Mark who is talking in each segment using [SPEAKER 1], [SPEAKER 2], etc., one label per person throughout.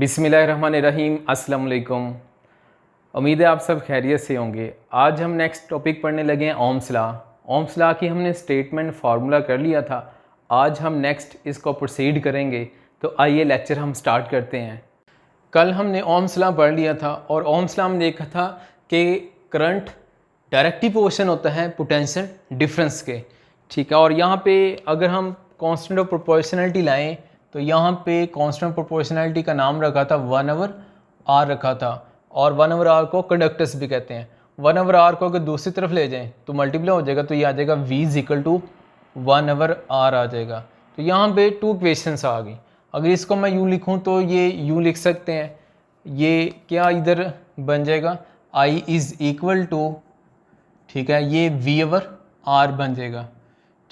[SPEAKER 1] बिस्मिल्लाहिर्रहमानिर्रहीम। अस्सलाम वालेकुम। उम्मीद है आप सब खैरियत से होंगे। आज हम नेक्स्ट टॉपिक पढ़ने लगे हैं ओम्स लॉ। ओम्स लॉ की हमने स्टेटमेंट फार्मूला कर लिया था। आज हम नेक्स्ट इसको प्रोसीड करेंगे। तो आइए लेक्चर हम स्टार्ट करते हैं। कल हमने ओम्स लॉ पढ़ लिया था और ओम्स लॉ में देखा था कि करंट डायरेक्टली प्रोपोर्शन होता है पोटेंशियल डिफरेंस के, ठीक है। और यहाँ पे अगर हम कांस्टेंट ऑफ प्रोपोर्शनलिटी लाएं तो यहाँ पे कांस्टेंट प्रोपोर्शनलिटी का नाम रखा था 1/r रखा था, और 1/r को कंडक्टर्स भी कहते हैं। 1/r को अगर दूसरी तरफ ले जाएं तो मल्टीप्लाई हो जाएगा, तो ये आ जाएगा v = 1/r आ जाएगा। तो यहाँ पे टू इक्वेशंस आ गई। अगर इसको मैं यूँ लिखूँ तो ये यूँ लिख सकते हैं, ये क्या इधर बन जाएगा I = ठीक है, ये v/r बन जाएगा,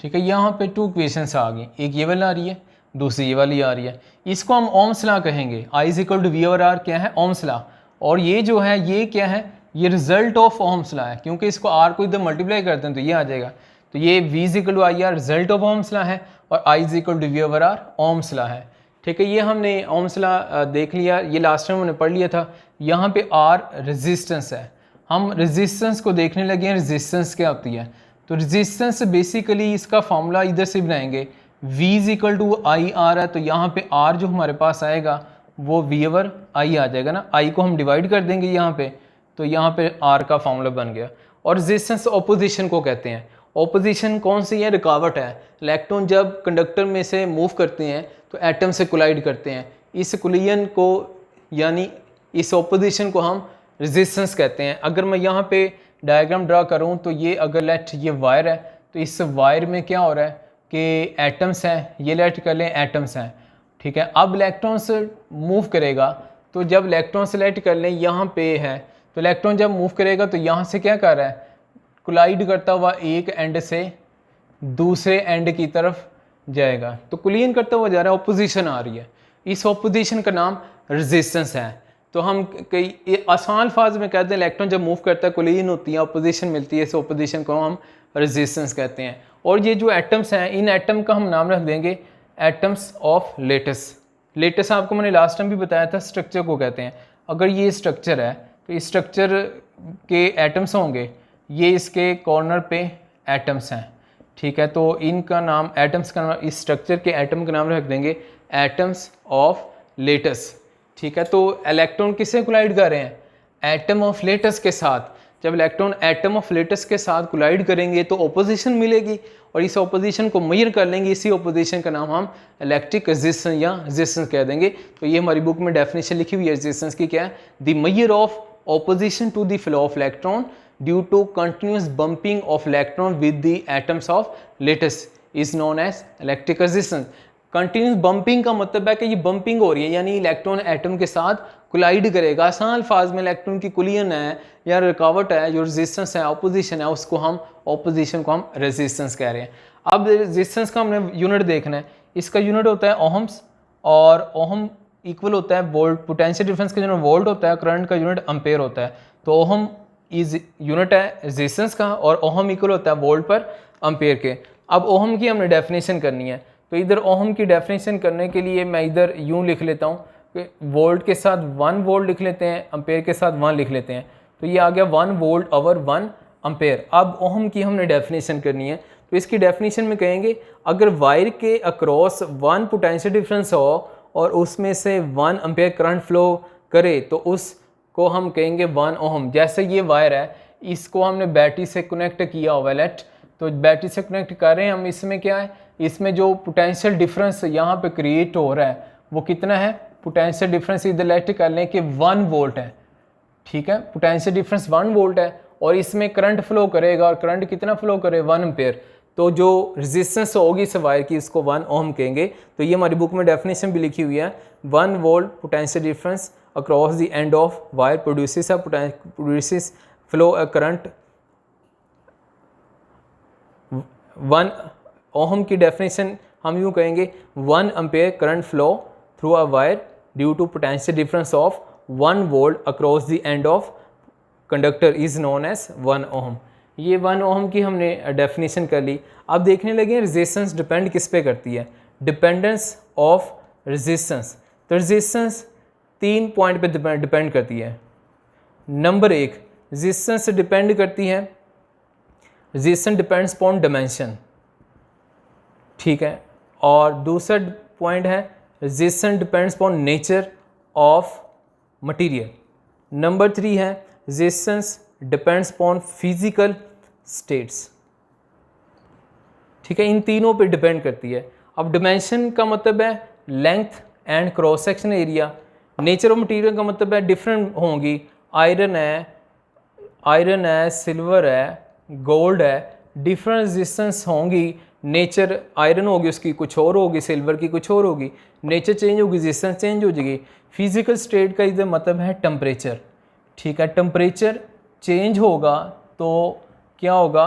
[SPEAKER 1] ठीक है। यहाँ पे टू इक्वेशंस आ गई, एक ये वाली आ रही है, दूसरी ये वाली आ रही है। इसको हम ओम्स लॉ कहेंगे। I = v/r क्या है? Ohm's law. और ये जो है ये क्या है? ये रिजल्ट ऑफ ओम्स लॉ है, क्योंकि इसको r को इधर मल्टीप्लाई करते हैं तो ये आ जाएगा। तो ये v = IR result of Ohm's law है और I = v/r ओम्स लॉ है, ठीक है। ये हमने ओम्स लॉ देख लिया, ये लास्ट टाइम हमने पढ़ लिया था। यहाँ पे R रेजिस्टेंस है। हम रेजिस्टेंस को देखने लगे हैं, रेजिस्टेंस क्या होती है। तो रेजिस्टेंस बेसिकली इसका फॉर्मूला इधर से बनाएंगे, V = IR है, तो यहाँ पे R जो हमारे पास आएगा वो v/i आ जाएगा ना। I को हम डिवाइड कर देंगे यहाँ पे, तो यहाँ पे R का फॉर्मूला बन गया। और रेजिस्टेंस ऑपोजिशन को कहते हैं। ऑपोजिशन कौन सी है? रुकावट है। इलेक्ट्रॉन जब कंडक्टर में से मूव करते हैं तो एटम से कोलाइड करते हैं। इस कोलिजन को यानी इस ऑपोजिशन को हम रेजिस्टेंस कहते हैं। अगर मैं यहाँ पे डायग्राम ड्रा करूँ तो ये अगर लेट ये वायर है, तो इस वायर में क्या हो रहा है कि एटम्स हैं, ये लेट कर लें एटम्स हैं, ठीक है। अब इलेक्ट्रॉन से मूव करेगा, तो जब इलेक्ट्रॉन सेलेक्ट कर लें यहाँ पे है, तो इलेक्ट्रॉन जब मूव करेगा तो यहाँ से क्या कर रहा है? कोलाइड करता हुआ एक एंड से दूसरे एंड की तरफ जाएगा। तो कोलिजन करता हुआ जा रहा है, ऑपोजिशन आ रही है। इस ऑपोजिशन का नाम रेजिस्टेंस है। तो हम कई आसान अल्फाज में कहते हैं इलेक्ट्रॉन जब मूव करता है कोलिजन होती है, ऑपोजिशन मिलती है, इस ऑपोजिशन को हम रेजिस्टेंस कहते हैं। और ये जो एटम्स हैं, इन एटम का हम नाम रख देंगे एटम्स ऑफ लेटस। लेटस आपको मैंने लास्ट टाइम भी बताया था, स्ट्रक्चर को कहते हैं। अगर ये स्ट्रक्चर है तो इस स्ट्रक्चर के एटम्स होंगे, ये इसके कॉर्नर पे एटम्स हैं, ठीक है। तो इनका नाम एटम्स का नाम, इस स्ट्रक्चर के एटम का नाम रख देंगे एटम्स ऑफ लेटस, ठीक है। तो इलेक्ट्रॉन किससे कोलाइड कर रहे हैं? एटम ऑफ लेटस के साथ। जब इलेक्ट्रॉन एटम ऑफ लेटस के साथ कोलाइड करेंगे तो ऑपोजिशन मिलेगी, और इस ऑपोजिशन को मेजर कर लेंगे। इसी ऑपोजिशन का नाम हम इलेक्ट्रिक रेजिस्टेंस या रेजिस्टेंस कह देंगे। तो ये हमारी बुक में डेफिनेशन लिखी हुई है रेजिस्टेंस की, क्या है? The measure of opposition to the flow of electron due to continuous bumping of electron with the atoms of lattice is known as electric resistance. Continuous bumping का मतलब है कि ये बम्पिंग हो रही है, यानी इलेक्ट्रॉन एटम के साथ कोलाइड करेगा। आसान अल्फाज में इलेक्ट्रॉन की कोलिजन है या रुकावट है, जो रेजिस्टेंस है, ऑपोजिशन है, उसको हम ऑपोजिशन को हम रेजिस्टेंस कह रहे हैं। अब रेजिस्टेंस का हमने यूनिट देखना है। इसका यूनिट होता है ओहम्स, और ओहम इक्वल होता है वोल्ट। पोटेंशियल डिफरेंस का यूनिट वोल्ट होता है, करंट का यूनिट एम्पेयर होता है। तो ओहम इज यूनिट है रेजिस्टेंस का, और ओहम इक्वल होता है वोल्ट पर एम्पेयर के। अब ओहम की हमने डेफिनेशन करनी है, तो इधर ओहम की डेफिनेशन करने के लिए मैं इधर यूँ लिख लेता हूँ कि वोल्ट के साथ 1 वोल्ट लिख लेते हैं, एम्पेयर के साथ 1 लिख लेते हैं। तो ये आ गया 1 वोल्ट ओवर 1 एम्पेयर। अब ओहम की हमने डेफिनेशन करनी है, तो इसकी डेफिनेशन में कहेंगे अगर वायर के अक्रॉस 1 पोटेंशियल डिफरेंस हो और उसमें से 1 एम्पेयर करंट फ्लो करे तो उसको हम कहेंगे 1 ओहम। जैसे ये वायर है, इसको हमने बैटरी से कनेक्ट किया हुआ है, तो बैटरी से कनेक्ट कर रहे हैं हम। इसमें क्या है? इसमें जो पोटेंशियल डिफरेंस यहाँ पे क्रिएट हो रहा है वो कितना है? पोटेंशियल डिफरेंस इधर लेट कर लें कि 1 वोल्ट है, ठीक है। पोटेंशियल डिफरेंस 1 वोल्ट है, और इसमें करंट फ्लो करेगा, और करंट कितना फ्लो करे? 1 एम्पेयर। तो जो रेजिस्टेंस होगी इस वायर की, इसको 1 ओम कहेंगे। तो ये हमारी बुक में डेफिनेशन भी लिखी हुई है। 1 volt potential difference across the end of wire produces flow current 1 ohm की डेफिनेशन हम यूँ कहेंगे 1 ampere current flow through a wire due to potential difference of 1 volt across the end of conductor is known as 1 ohm. ये 1 ohm की हमने definition कर ली। अब देखने लगे रेजिस्टेंस डिपेंड किस पे करती है? Dependence of resistance. तो रेजिस्टेंस 3 पॉइंट पे डिपेंड करती है। नंबर 1, रेजिस्टेंस से डिपेंड करती है, रेजिस्टेंस डिपेंड्स अपॉन डायमेंशन, ठीक है। और दूसरा पॉइंट है resistance depends upon nature of material. Number 3 है resistance depends upon physical states, ठीक है। इन तीनों पे डिपेंड करती है। अब डिमेंशन का मतलब है length and cross section area. Nature of material का मतलब है डिफरेंट होंगी, आयरन है, सिल्वर है, गोल्ड है, डिफरेंट रेजिस्टेंस होंगी। नेचर आयरन होगी उसकी कुछ और होगी, सिल्वर की कुछ और होगी, नेचर चेंज होगी, रेजिस्टेंस चेंज हो जाएगी। फिजिकल स्टेट का इधर मतलब है टेम्परेचर, ठीक है। टेम्परेचर चेंज होगा तो क्या होगा,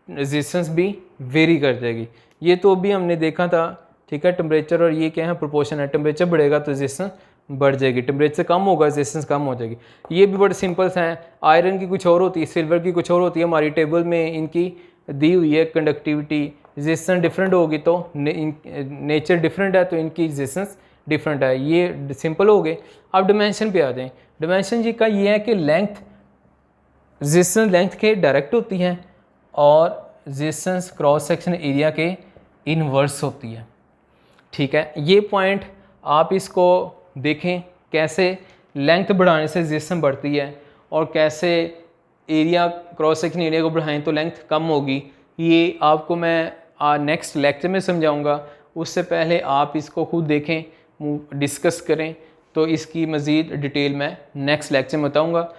[SPEAKER 1] रेजिस्टेंस भी वेरी कर जाएगी। ये तो अभी हमने देखा था, ठीक है। टेम्परेचर और ये क्या है, प्रोपोर्शन है। टेम्परेचर बढ़ेगा तो रेजिस्टेंस बढ़ जाएगी, टेम्परेचर कम होगा रेजिस्टेंस कम हो जाएगी। ये भी बड़े सिंपल्स हैं। आयरन की कुछ और होती है, सिल्वर की कुछ और होती है। हमारी टेबल में इनकी दी हुई है कंडक्टिविटी, रेजिस्टेंस डिफरेंट होगी तो नेचर डिफरेंट है तो इनकी रेजिस्टेंस डिफरेंट है। ये सिंपल हो गए। अब डिमेंशन पे आ जाएं। डिमेंशन जी का ये है कि लेंथ, रेजिस्टेंस लेंथ के डायरेक्ट होती है और रेजिस्टेंस क्रॉस सेक्शन एरिया के इनवर्स होती है, ठीक है। ये पॉइंट आप इसको देखें कैसे लेंथ बढ़ाने से रेजिस्टेंस बढ़ती है और कैसे एरिया क्रॉस सेक्शन एरिया को बढ़ाएं तो लेंथ कम होगी। ये आपको मैं नेक्स्ट लेक्चर में समझाऊंगा। उससे पहले आप इसको खुद देखें, डिस्कस करें, तो इसकी मज़ीद डिटेल मैं नेक्स्ट लेक्चर में बताऊँगा।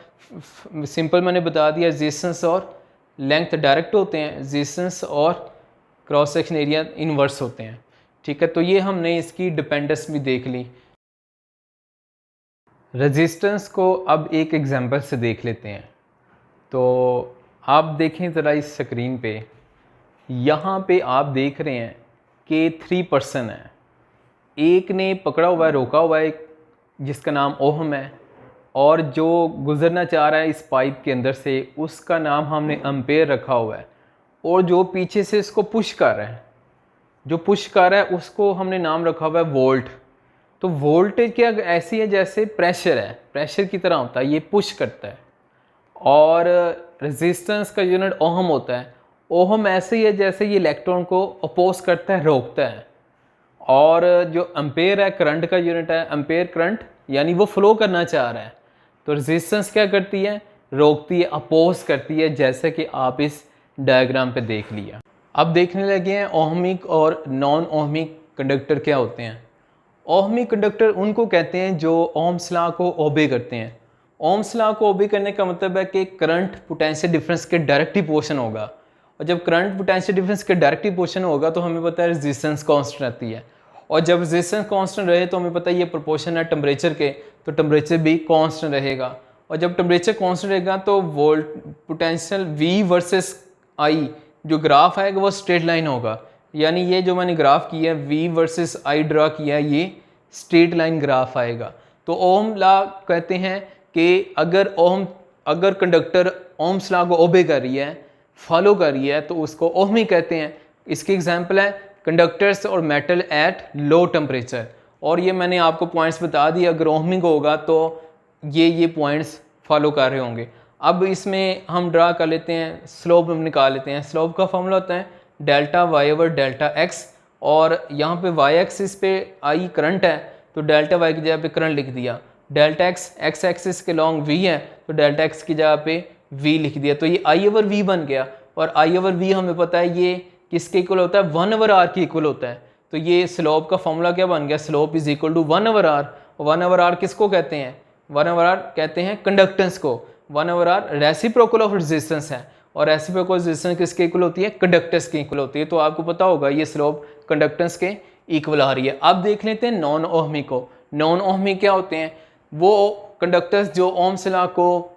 [SPEAKER 1] सिंपल मैंने बता दिया, रेजिस्टेंस और लेंथ डायरेक्ट होते हैं, रेजिस्टेंस और क्रॉस सेक्शन एरिया इनवर्स होते हैं, ठीक है। तो ये हमने इसकी डिपेंडेंस भी देख ली। रेजिस्टेंस को अब एक एग्जांपल से देख लेते हैं। तो आप देखें ज़रा इस स्क्रीन पे, यहाँ पे आप देख रहे हैं कि 3 पर्सन है। एक ने पकड़ा हुआ है, रोका हुआ है, जिसका नाम ओहम है, और जो गुजरना चाह रहा है इस पाइप के अंदर से उसका नाम हमने एम्पेयर रखा हुआ है, और जो पीछे से इसको पुश कर रहा है, जो पुश कर रहा है उसको हमने नाम रखा हुआ है वोल्ट। तो वोल्टेज क्या ऐसी है जैसे प्रेशर है, प्रेशर की तरह होता है, ये पुश करता है। और रेजिस्टेंस का यूनिट ओहम होता है। ओहम ऐसे ही है जैसे ये इलेक्ट्रॉन को अपोज करता है, रोकता है। और जो एम्पेयर है, करंट का यूनिट है, एम्पेयर करंट, यानी वो फ्लो करना चाह रहा है। तो रेजिस्टेंस क्या करती है, रोकती है, अपोज करती है, जैसे कि आप इस डायग्राम पे देख लिया। अब देखने लगे हैं ओहमिक और नॉन ओहमिक कंडक्टर क्या होते हैं। ओहमिक कंडक्टर उनको कहते हैं जो ओम्स लॉ को ओबे करते हैं। ओम्स लॉ को ओबे करने का मतलब है कि करंट पोटेंशियल डिफरेंस के डायरेक्ट पोर्शन होगा, और जब करंट पोटेंशियल डिफरेंस के डायरेक्ट पोर्शन होगा तो हमें पता है रेजिस्टेंस कांस्टेंट रहती है, और जब रेजिस्टेंस कांस्टेंट रहे तो हमें पता है ये प्रोपोर्शन है टेम्परेचर के, तो टेम्परेचर भी कांस्टेंट रहेगा। और जब टेम्परेचर कांस्टेंट रहेगा तो volt potential V versus I जो ग्राफ आएगा वो स्ट्रेट लाइन होगा। यानी ये जो मैंने ग्राफ किया है V वर्सेस I ड्रा किया है, ये स्ट्रेट लाइन ग्राफ आएगा। तो ओम लॉ कहते हैं कि अगर कंडक्टर ओम्स लॉ को ओबे कर रही है, फॉलो कर रही है, तो उसको ओहमी कहते हैं। इसकी एग्जांपल है कंडक्टर्स और मेटल एट लो टेम्परेचर। और ये मैंने आपको पॉइंट्स बता दिए, अगर ओहमिक होगा तो ये पॉइंट्स फॉलो कर रहे होंगे। अब इसमें हम ड्रा कर लेते हैं, स्लोप हम निकाल लेते हैं। स्लोप का फॉर्मूला होता है delta Y over delta X, और यहाँ पे वाई एक्सिस पे आई करंट है तो डेल्टा वाई की जगह पे करंट लिख दिया। डेल्टा एक्स एक्सिस के लॉन्ग वी है तो डेल्टा एक्स की जगह पे वी लिख दिया, तो ये आई ओवर वी बन गया। और आई ओवर वी हमें पता है ये किसके इक्वल होता है, 1 ओवर आर के इक्वल होता है। तो ये स्लोप का फॉर्मूला क्या बन गया, slope is equal to 1 over R. 1 over R किसको कहते हैं, 1 ओवर आर कहते हैं कंडक्टेंस को। 1 over R reciprocal of resistance है, और रेसिप्रोकल रेजिस्टेंस किसके इक्वल होती है, कंडक्टेंस के इक्वल होती है। तो आपको पता होगा ये स्लोप कंडक्टेंस के इक्वल आ रही है। अब देख लेते हैं नॉन ओहमिक को। नॉन ओहमिक क्या होते हैं, वो कंडक्टर्स जो ओम्स लॉ को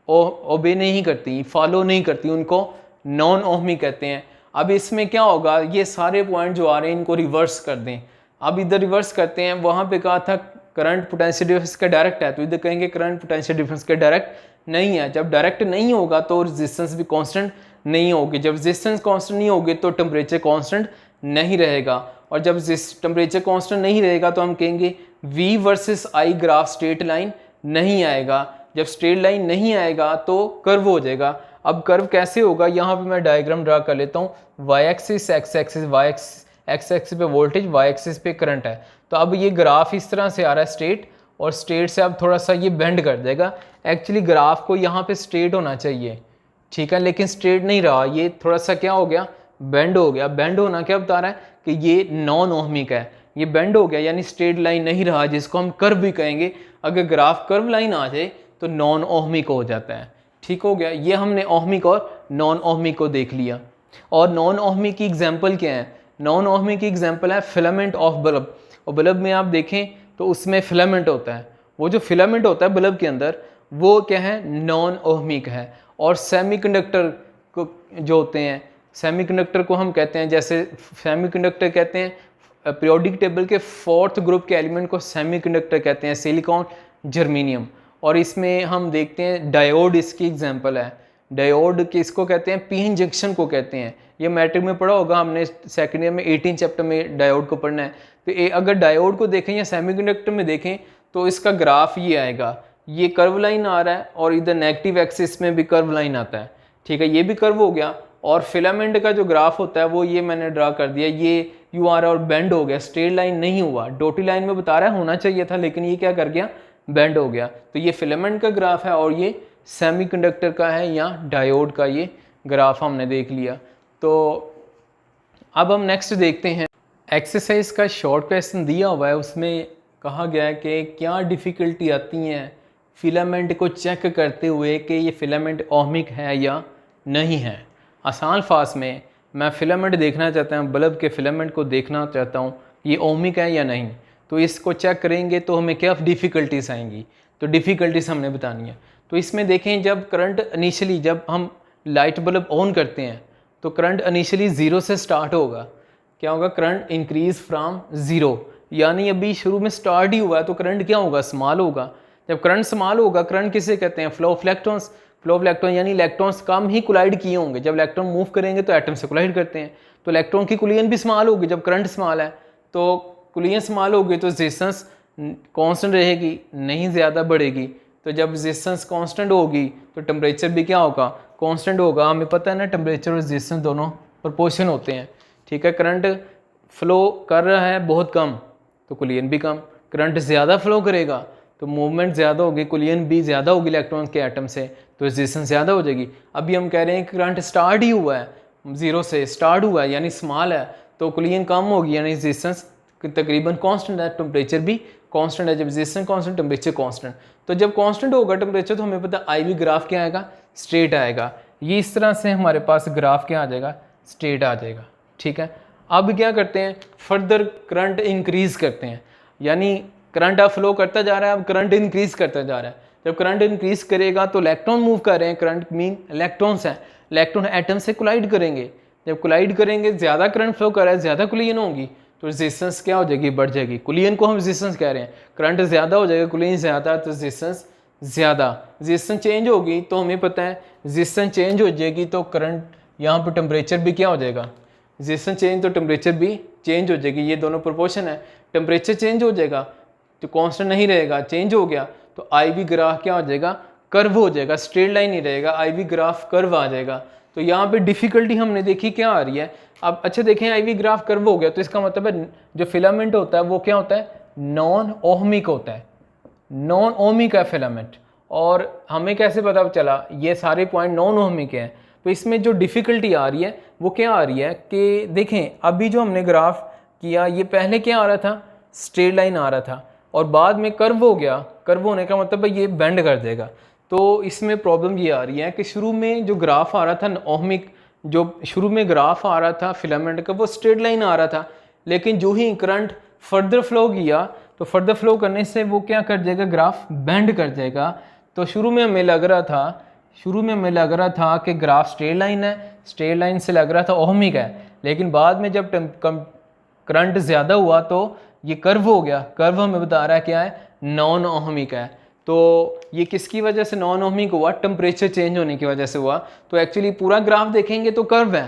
[SPEAKER 1] ओबे नहीं करती, फॉलो नहीं करती, उनको नॉन ओहमिक कहते हैं। अब इसमें क्या होगा, ये सारे पॉइंट जो आ रहे हैं इनको रिवर्स कर दें। अब इधर रिवर्स करते हैं, वहाँ पे कहा था करंट पोटेंशियल डिफरेंस का डायरेक्ट है, तो इधर कहेंगे करंट पोटेंशियल डिफरेंस का डायरेक्ट नहीं है। जब डायरेक्ट नहीं होगा तो रेजिस्टेंस भी कांस्टेंट नहीं होगी। जब रेजिस्टेंस कांस्टेंट नहीं होगी तो टेम्परेचर कांस्टेंट नहीं रहेगा, और जब टेम्परेचर कांस्टेंट नहीं रहेगा तो हम कहेंगे V versus I graph straight line नहीं आएगा। जब स्ट्रेट लाइन नहीं आएगा तो कर्व हो जाएगा। अब कर्व कैसे होगा, यहाँ पे मैं डायग्राम ड्रा कर लेता हूँ। y axis, x axis, x axis पे वोल्टेज, y एक्सिस पे करंट है। तो अब ये ग्राफ इस तरह से आ रहा है स्ट्रेट, और स्ट्रेट से अब थोड़ा सा ये बेंड कर देगा। एक्चुअली ग्राफ को यहाँ पे स्ट्रेट होना चाहिए, ठीक है, लेकिन स्ट्रेट नहीं रहा, ये थोड़ा सा क्या हो गया, बेंड हो गया। बेंड होना क्या बता रहा है कि ये नॉन ओहमिक है, ये बेंड हो गया, यानी स्ट्रेट लाइन नहीं रहा, जिसको हम कर्व भी कहेंगे। अगर ग्राफ कर्व लाइन आ जाए तो नॉन ओहमिक हो जाता है। ठीक हो गया, ये हमने ओहमिक और नॉन ओहमिक को देख लिया। और नॉन ओहमिक की एग्जांपल क्या है, नॉन ओहमिक की एग्जांपल है फिलामेंट ऑफ बल्ब। और बल्ब में आप देखें तो उसमें फिलामेंट होता है, वो जो फिलामेंट होता है बल्ब के अंदर वो क्या है, नॉन ओहमिक है। और सेमीकंडक्टर को जो होते हैं, सेमीकंडक्टर को हम कहते हैं, जैसे सेमीकंडक्टर कहते हैं पीरियोडिक टेबल के 4th ग्रुप के एलिमेंट को सेमीकंडक्टर कहते हैं, सिलिकॉन, जर्मेनियम। और इसमें हम देखते हैं डायोड इसकी एग्जांपल है। डायोड किसको कहते हैं, पीएन जंक्शन को कहते हैं। ये मैट्रिक में पढ़ा होगा हमने, सेकेंड ईयर में 18 चैप्टर में डायोड को पढ़ना है। तो अगर डायोड को देखें या सेमीकंडक्टर में देखें तो इसका ग्राफ ये आएगा, ये कर्व लाइन आ रहा है और इधर नेगेटिव एक्सिस में भी कर्व लाइन आता है, ठीक है, ये भी कर्व हो गया। और फिलामेंट का जो ग्राफ होता है वो ये मैंने ड्रा कर दिया, ये यू आ रहा है और बेंड हो गया, स्ट्रेट लाइन नहीं हुआ, डोटी लाइन में बता रहा है होना चाहिए था, लेकिन ये क्या कर गया, बेंड हो गया। तो ये फिलामेंट का ग्राफ है और ये सेमीकंडक्टर का है या डायोड का ये ग्राफ हमने देख लिया। तो अब हम नेक्स्ट देखते हैं, एक्सरसाइज का शॉर्ट क्वेश्चन दिया हुआ है, उसमें कहा गया है कि क्या डिफ़िकल्टी आती हैं फिलामेंट को चेक करते हुए कि ये फिलामेंट ओहमिक है या नहीं है। आसान फास में मैं फिलामेंट देखना चाहता हूँ, बल्ब के फिलामेंट को देखना चाहता हूँ ये ओहमिक है या नहीं, तो इसको चेक करेंगे तो हमें क्या डिफ़िकल्टीज आएंगी, तो डिफ़िकल्टीज हमने बतानी है। तो इसमें देखें, जब करंट इनिशियली, जब हम लाइट बल्ब ऑन करते हैं तो करंट इनिशियली 0 से स्टार्ट होगा। क्या होगा, करंट इंक्रीज फ्रॉम 0, यानी अभी शुरू में स्टार्ट ही हुआ है तो करंट क्या होगा, स्मॉल होगा। जब करंट स्मॉल होगा, करंट किसे कहते हैं, flow of electrons. Flow of electron यानी इलेक्ट्रॉन्स कम ही कोलाइड किए होंगे। जब इलेक्ट्रॉन मूव करेंगे तो एटम से कोलाइड करते हैं, तो इलेक्ट्रॉन की कुलियन भी स्मॉल होगी। जब करंट स्मॉल है तो कुलियन स्मॉल होगी तो रेजिस्टेंस कांस्टेंट रहेगी, नहीं ज़्यादा बढ़ेगी। तो जब रेजिस्टेंस कांस्टेंट होगी तो टेम्परेचर भी क्या होगा, कांस्टेंट होगा। हमें पता है ना, टेम्परेचर और रेजिस्टेंस दोनों प्रोपोर्शन होते हैं, ठीक है। करंट फ्लो कर रहा है बहुत कम तो कुलियन भी कम, करंट ज़्यादा फ्लो करेगा तो मूवमेंट ज़्यादा होगी, कुलियन भी ज़्यादा होगी इलेक्ट्रॉन के एटम से, तो रेजिस्टेंस ज़्यादा हो जाएगी। अभी हम कह रहे हैं कि करंट स्टार्ट ही हुआ है, 0 से स्टार्ट हुआ है यानी स्मॉल है, तो कुलियन कम होगी यानी रेजिस्टेंस तकरीबन कांस्टेंट है, टेम्परेचर भी कांस्टेंट है। जब रेजिस्टेंस कांस्टेंट, टेम्परेचर कांस्टेंट, तो जब कांस्टेंट होगा टेम्परेचर तो हमें पता आई वी ग्राफ क्या आएगा, स्ट्रेट आएगा। ये इस तरह से हमारे पास ग्राफ क्या आ जाएगा, स्ट्रेट आ जाएगा, ठीक है। अब क्या करते हैं, फर्दर करंट इंक्रीज करते हैं, यानी करंट अब फ्लो करता जा रहा है, अब करंट इंक्रीज करता जा रहा है। जब करंट इंक्रीज करेगा तो इलेक्ट्रॉन मूव कर रहे हैं, करंट मीन इलेक्ट्रॉन्स हैं, इलेक्ट्रॉन एटम से कोलाइड करेंगे। जब कोलाइड करेंगे, ज़्यादा करंट फ्लो कर रहा है, ज़्यादा कुलियन होगी तो रेजिस्टेंस क्या हो जाएगी, बढ़ जाएगी। कुलियन को हम रेजिस्टेंस कह रहे हैं, करंट ज़्यादा हो जाएगा, कुलियन ज़्यादा तो रेजिस्टेंस ज़्यादा। रेजिस्टेंस चेंज होगी तो हमें पता है रेजिस्टेंस चेंज हो जाएगी तो करंट, यहाँ पर टेम्परेचर भी क्या हो जाएगा, रेजिस्टेंस चेंज तो टेम्परेचर भी चेंज हो जाएगी, ये दोनों प्रोपोर्शन है। टेम्परेचर चेंज हो जाएगा तो कांस्टेंट नहीं रहेगा, चेंज हो गया तो आई वी ग्राफ क्या हो जाएगा, कर्व हो जाएगा, स्ट्रेट लाइन नहीं रहेगा, आई वी ग्राफ कर्व आ जाएगा। तो यहाँ पे डिफ़िकल्टी हमने देखी क्या आ रही है। अब अच्छा देखें, आई वी ग्राफ कर्व हो गया तो इसका मतलब है जो फिलामेंट होता है वो क्या होता है, नॉन ओहमिक होता है, नॉन ओहमिक है फिलामेंट। और हमें कैसे पता चला, ये सारे पॉइंट नॉन ओहमिक हैं। तो इसमें जो डिफ़िकल्टी आ रही है वो क्या आ रही है कि देखें, अभी जो हमने ग्राफ किया ये पहले क्या आ रहा था, स्ट्रेट लाइन आ रहा था और बाद में कर्व हो गया। कर्व होने का मतलब है ये बेंड कर देगा। तो इसमें प्रॉब्लम ये आ रही है कि शुरू में जो ग्राफ आ रहा था ओहमिक, जो शुरू में ग्राफ आ रहा था फिलामेंट का वो स्ट्रेट लाइन आ रहा था, लेकिन जो ही करंट फर्दर फ्लो किया तो फर्दर फ्लो करने से वो क्या कर जाएगा, ग्राफ बेंड कर जाएगा। तो शुरू में हमें लग रहा था कि ग्राफ स्ट्रेट लाइन है, स्ट्रेट लाइन से लग रहा था ओहमिक है, लेकिन बाद में जब करंट ज़्यादा हुआ तो ये कर्व हो गया। कर्व हमें बता रहा है क्या है, नॉन ओहमिक है। तो ये किसकी वजह से नॉन ओहमिक हुआ, टेम्परेचर चेंज होने की वजह से हुआ। तो एक्चुअली पूरा ग्राफ देखेंगे तो कर्व है,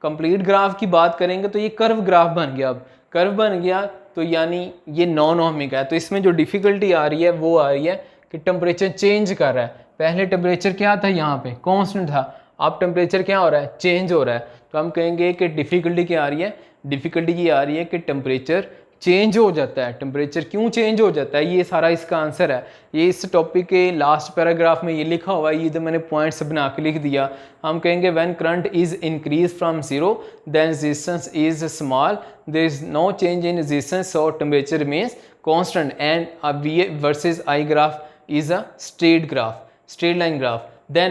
[SPEAKER 1] कंप्लीट ग्राफ की बात करेंगे तो ये कर्व ग्राफ बन गया। अब कर्व बन गया तो यानी ये नॉन ओहमिक है। तो इसमें जो डिफ़िकल्टी आ रही है वो आ रही है कि टेम्परेचर चेंज कर रहा है। पहले टेम्परेचर क्या था, यहाँ पे कांस्टेंट था, अब टेम्परेचर क्या हो रहा है, चेंज हो रहा है। तो हम कहेंगे कि डिफ़िकल्टी क्या आ रही है, डिफ़िकल्टी ये आ रही है कि टेम्परेचर चेंज हो जाता है। टेम्परेचर क्यों चेंज हो जाता है, ये सारा इसका आंसर है। ये इस टॉपिक के लास्ट पैराग्राफ में ये लिखा हुआ है, ये तो मैंने पॉइंट्स बना के लिख दिया। हम कहेंगे when current is increase from zero then resistance is small, there is no change in resistance, so temperature remains constant and V versus I graph is a straight line graph. Then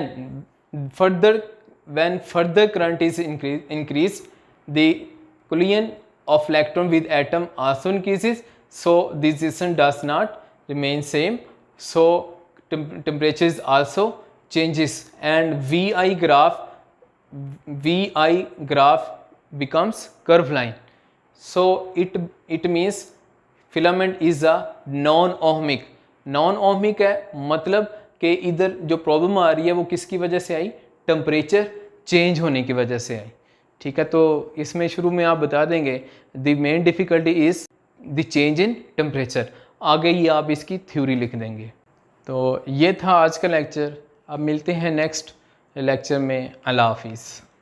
[SPEAKER 1] when further current is increased, the collision of electron with atom also increases, so the resistance does not remain same, so temperature is also changes and VI graph becomes curve line. So it means filament is a non ohmic. Non ohmic है मतलब कि इधर जो problem आ रही है वो किसकी वजह से आई, टेम्परेचर चेंज होने की वजह से आई। ठीक है, तो इसमें शुरू में आप बता देंगे the main difficulty is the change in temperature, आगे ही आप इसकी थ्योरी लिख देंगे। तो ये था आज का लेक्चर, अब मिलते हैं नेक्स्ट लेक्चर में। अल्लाह हाफिज़।